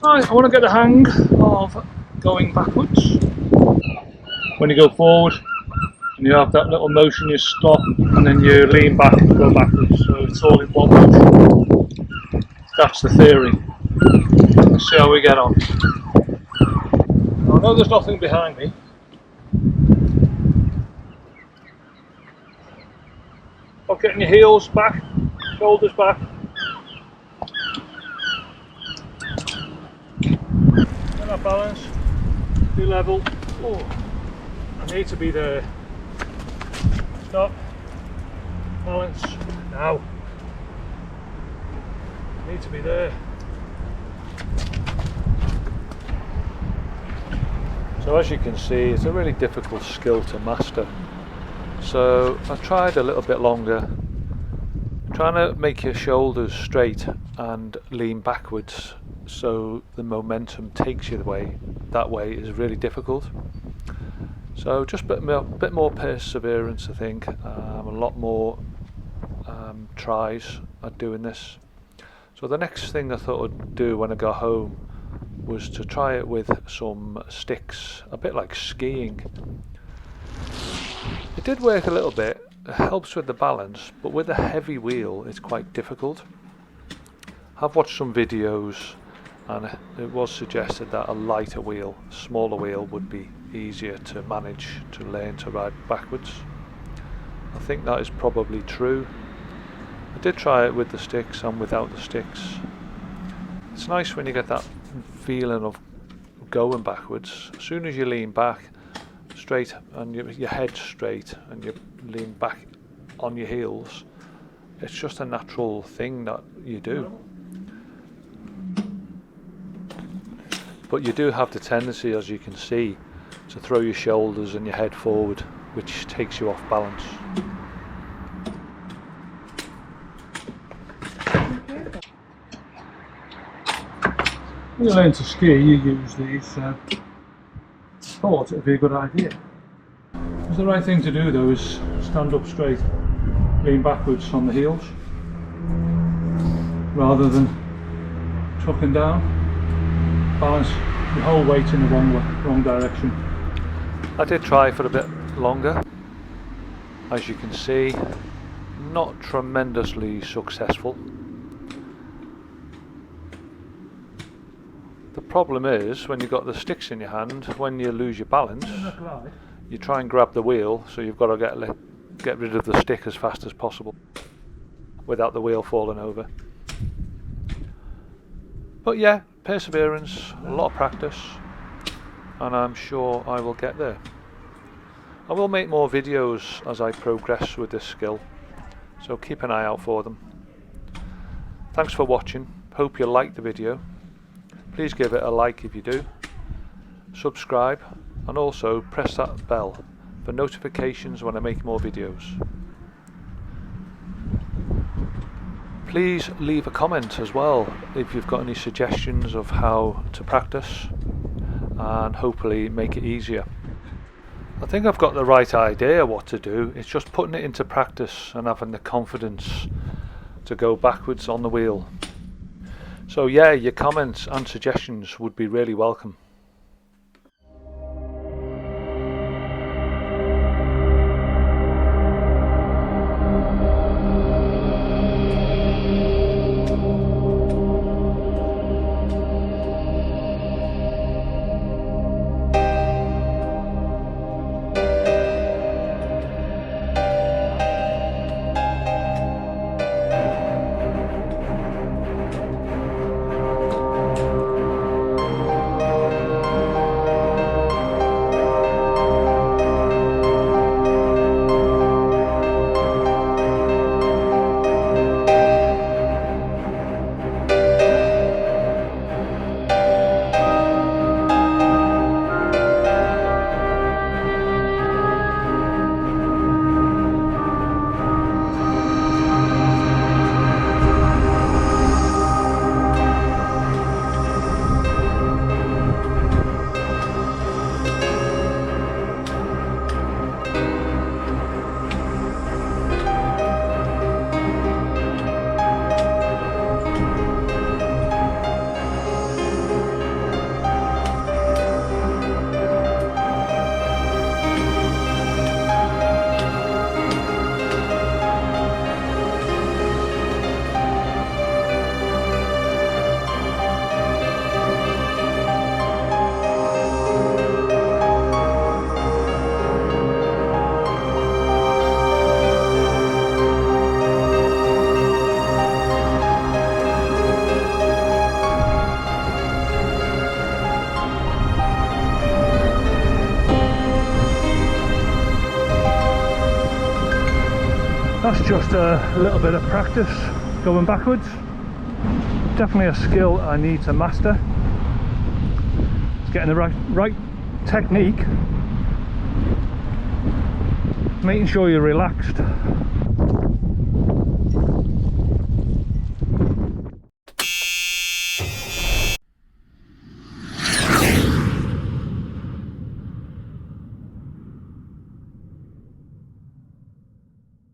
Right, I want to get the hang of going backwards. When you go forward and you have that little motion, you stop and then you lean back and go backwards, so it's all in one motion. That's the theory. Let's see how we get on. I know there's nothing behind me. About getting your heels back, shoulders back. Get that balance, be level. Oh, I need to be there. Stop. Balance. Now. I need to be there. So as you can see, it's a really difficult skill to master. So I've tried a little bit longer. Trying to make your shoulders straight and lean backwards so the momentum takes you that way is really difficult. So just a bit more perseverance, I think, a lot more tries at doing this. So the next thing I thought I'd do when I got home was to try it with some sticks, a bit like skiing. It did work a little bit, it helps with the balance, but with a heavy wheel it's quite difficult. I've watched some videos and it was suggested that a lighter wheel, smaller wheel would be easier to manage to learn to ride backwards. I think that is probably true. I did try it with the sticks and without the sticks. It's nice when you get that feeling of going backwards. As soon as you lean back straight and your head straight and you lean back on your heels, it's just a natural thing that you do. But you do have the tendency, as you can see, to throw your shoulders and your head forward, which takes you off balance. When you learn to ski, you use these. I thought it would be a good idea. The right thing to do though is stand up straight, lean backwards on the heels, rather than tucking down. Balance your whole weight in the wrong direction. I did try for a bit longer. As you can see, not tremendously successful. The problem is when you've got the sticks in your hand, when you lose your balance, you try and grab the wheel, so you've got to get rid of the stick as fast as possible without the wheel falling over. But yeah, perseverance, a lot of practice, and I'm sure I will get there. I will make more videos as I progress with this skill, so keep an eye out for them. Thanks for watching, hope you liked the video. Please give it a like if you do, subscribe, and also press that bell for notifications when I make more videos. Please leave a comment as well if you've got any suggestions of how to practice and hopefully make it easier. I think I've got the right idea what to do, it's just putting it into practice and having the confidence to go backwards on the wheel. So yeah, your comments and suggestions would be really welcome. That's just a little bit of practice going backwards. Definitely a skill I need to master. It's getting the right technique, making sure you're relaxed